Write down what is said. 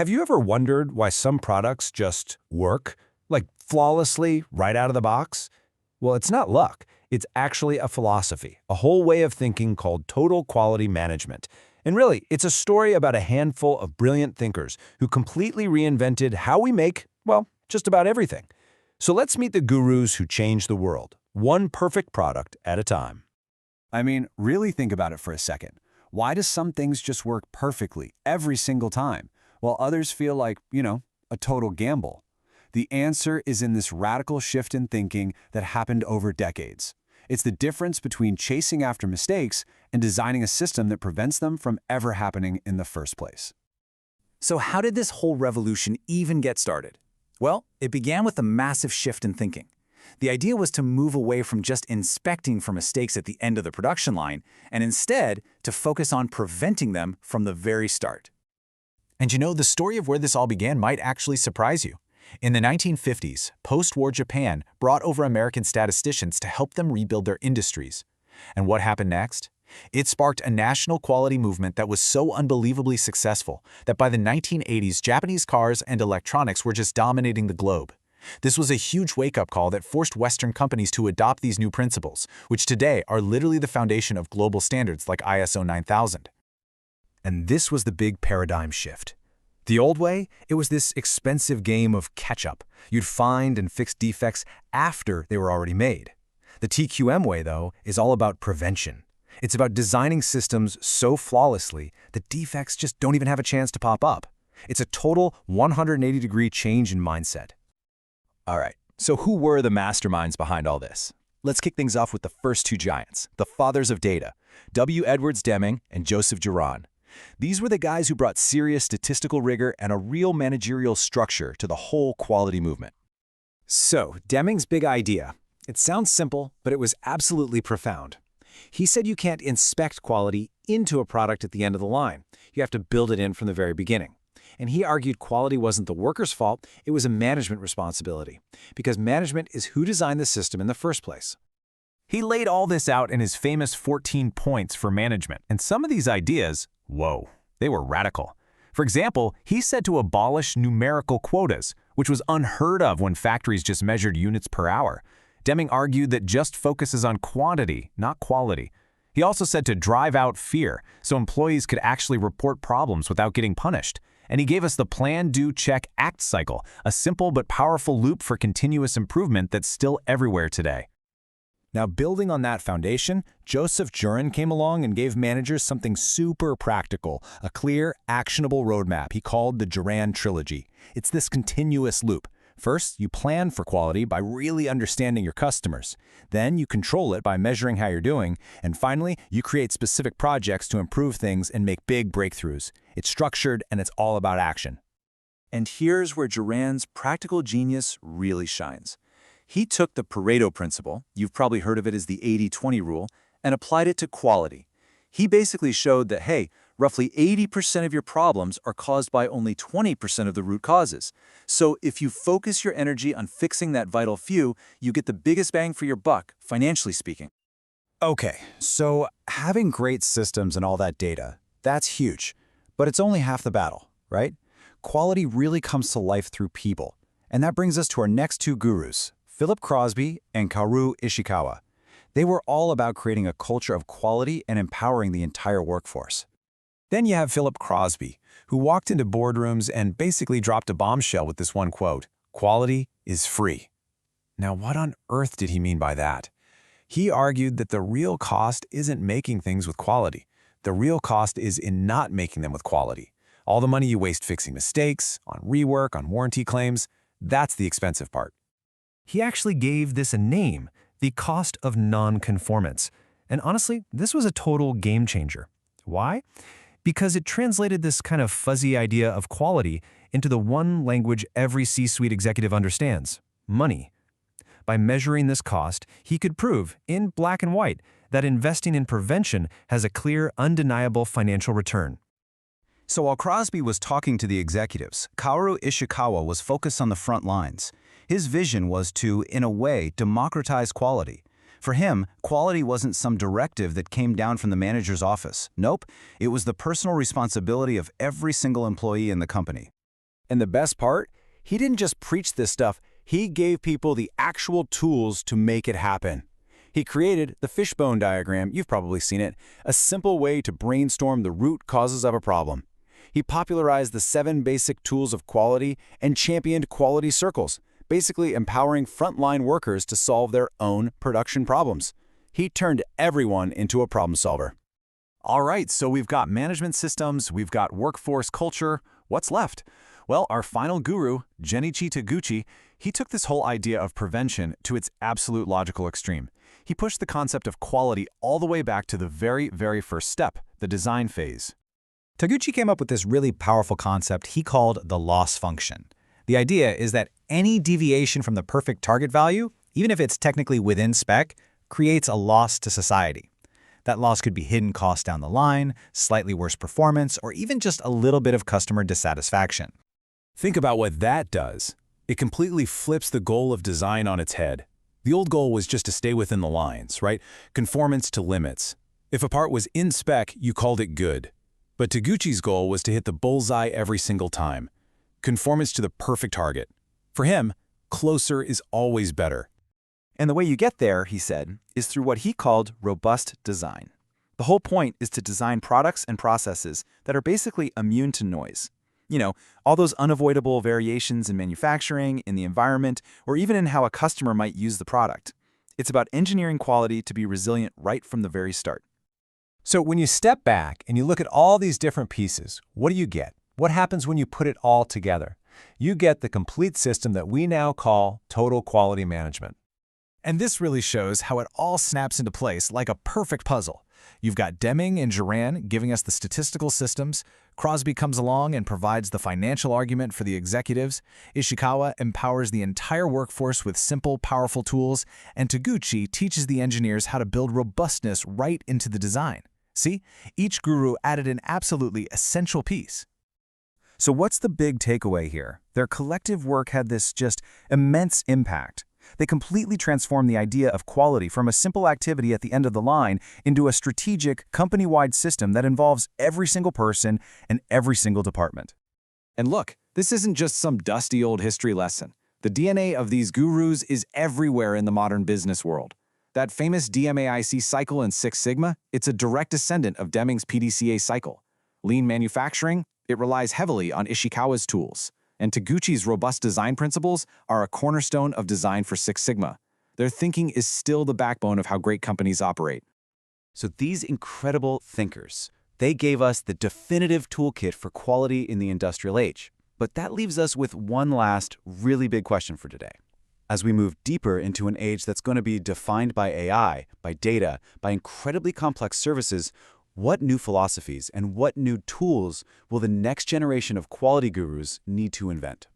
Have you ever wondered why some products just work, like flawlessly, right out of the box? Well, it's not luck. It's actually a philosophy, a whole way of thinking called total quality management. And really, it's a story about a handful of brilliant thinkers who completely reinvented how we make, well, just about everything. So let's meet the gurus who changed the world, one perfect product at a time. I mean, really think about it for a second. Why do some things just work perfectly every single time, while others feel like, a total gamble? The answer is in this radical shift in thinking that happened over decades. It's the difference between chasing after mistakes and designing a system that prevents them from ever happening in the first place. So how did this whole revolution even get started? Well, it began with a massive shift in thinking. The idea was to move away from just inspecting for mistakes at the end of the production line, and instead to focus on preventing them from the very start. And the story of where this all began might actually surprise you. In the 1950s, post-war Japan brought over American statisticians to help them rebuild their industries. And what happened next? It sparked a national quality movement that was so unbelievably successful that by the 1980s, Japanese cars and electronics were just dominating the globe. This was a huge wake-up call that forced Western companies to adopt these new principles, which today are literally the foundation of global standards like ISO 9000. And this was the big paradigm shift. The old way, it was this expensive game of catch-up. You'd find and fix defects after they were already made. The TQM way, though, is all about prevention. It's about designing systems so flawlessly that defects just don't even have a chance to pop up. It's a total 180-degree change in mindset. All right, so who were the masterminds behind all this? Let's kick things off with the first two giants, the fathers of data, W. Edwards Deming and Joseph Juran. These were the guys who brought serious statistical rigor and a real managerial structure to the whole quality movement. So, Deming's big idea. It sounds simple, but it was absolutely profound. He said you can't inspect quality into a product at the end of the line. You have to build it in from the very beginning. And he argued quality wasn't the worker's fault, it was a management responsibility, because management is who designed the system in the first place. He laid all this out in his famous 14 points for management, and some of these ideas, whoa, they were radical. For example, he said to abolish numerical quotas, which was unheard of when factories just measured units per hour. Deming argued that just focuses on quantity, not quality. He also said to drive out fear, so employees could actually report problems without getting punished. And he gave us the plan, do, check, act cycle, a simple but powerful loop for continuous improvement that's still everywhere today. Now, building on that foundation, Joseph Juran came along and gave managers something super practical, a clear, actionable roadmap he called the Juran Trilogy. It's this continuous loop. First, you plan for quality by really understanding your customers. Then you control it by measuring how you're doing. And finally, you create specific projects to improve things and make big breakthroughs. It's structured and it's all about action. And here's where Juran's practical genius really shines. He took the Pareto principle, you've probably heard of it as the 80-20 rule, and applied it to quality. He basically showed that, hey, roughly 80% of your problems are caused by only 20% of the root causes. So if you focus your energy on fixing that vital few, you get the biggest bang for your buck, financially speaking. Okay, so having great systems and all that data, that's huge. But it's only half the battle, right? Quality really comes to life through people. And that brings us to our next two gurus, Philip Crosby and Kaoru Ishikawa. They were all about creating a culture of quality and empowering the entire workforce. Then you have Philip Crosby, who walked into boardrooms and basically dropped a bombshell with this one quote, "Quality is free." Now, what on earth did he mean by that? He argued that the real cost isn't making things with quality. The real cost is in not making them with quality. All the money you waste fixing mistakes, on rework, on warranty claims, that's the expensive part. He actually gave this a name, the cost of non-conformance. And honestly, this was a total game changer. Why? Because it translated this kind of fuzzy idea of quality into the one language every C-suite executive understands: money. By measuring this cost, he could prove, in black and white, that investing in prevention has a clear, undeniable financial return. So while Crosby was talking to the executives, Kaoru Ishikawa was focused on the front lines. His vision was to, in a way, democratize quality. For him, quality wasn't some directive that came down from the manager's office. Nope, it was the personal responsibility of every single employee in the company. And the best part? He didn't just preach this stuff, he gave people the actual tools to make it happen. He created the Fishbone diagram, you've probably seen it, a simple way to brainstorm the root causes of a problem. He popularized the 7 basic tools of quality and championed quality circles, basically empowering frontline workers to solve their own production problems. He turned everyone into a problem solver. All right, so we've got management systems, we've got workforce culture. What's left? Well, our final guru, Genichi Taguchi, he took this whole idea of prevention to its absolute logical extreme. He pushed the concept of quality all the way back to the very, very first step, the design phase. Taguchi came up with this really powerful concept he called the loss function. The idea is that any deviation from the perfect target value, even if it's technically within spec, creates a loss to society. That loss could be hidden costs down the line, slightly worse performance, or even just a little bit of customer dissatisfaction. Think about what that does. It completely flips the goal of design on its head. The old goal was just to stay within the lines, right? Conformance to limits. If a part was in spec, you called it good. But Taguchi's goal was to hit the bullseye every single time. Conformance to the perfect target. For him, closer is always better. And the way you get there, he said, is through what he called robust design. The whole point is to design products and processes that are basically immune to noise. You know, all those unavoidable variations in manufacturing, in the environment, or even in how a customer might use the product. It's about engineering quality to be resilient right from the very start. So when you step back and you look at all these different pieces, what do you get? What happens when you put it all together? You get the complete system that we now call total quality management. And this really shows how it all snaps into place like a perfect puzzle. You've got Deming and Juran giving us the statistical systems, Crosby comes along and provides the financial argument for the executives, Ishikawa empowers the entire workforce with simple, powerful tools, and Taguchi teaches the engineers how to build robustness right into the design. See, each guru added an absolutely essential piece. So what's the big takeaway here? Their collective work had this just immense impact. They completely transformed the idea of quality from a simple activity at the end of the line into a strategic, company-wide system that involves every single person and every single department. And look, this isn't just some dusty old history lesson. The DNA of these gurus is everywhere in the modern business world. That famous DMAIC cycle in Six Sigma, it's a direct descendant of Deming's PDCA cycle. Lean manufacturing, it relies heavily on Ishikawa's tools. And Taguchi's robust design principles are a cornerstone of design for Six Sigma. Their thinking is still the backbone of how great companies operate. So these incredible thinkers, they gave us the definitive toolkit for quality in the industrial age. But that leaves us with one last really big question for today. As we move deeper into an age that's going to be defined by AI, by data, by incredibly complex services, what new philosophies and what new tools will the next generation of quality gurus need to invent?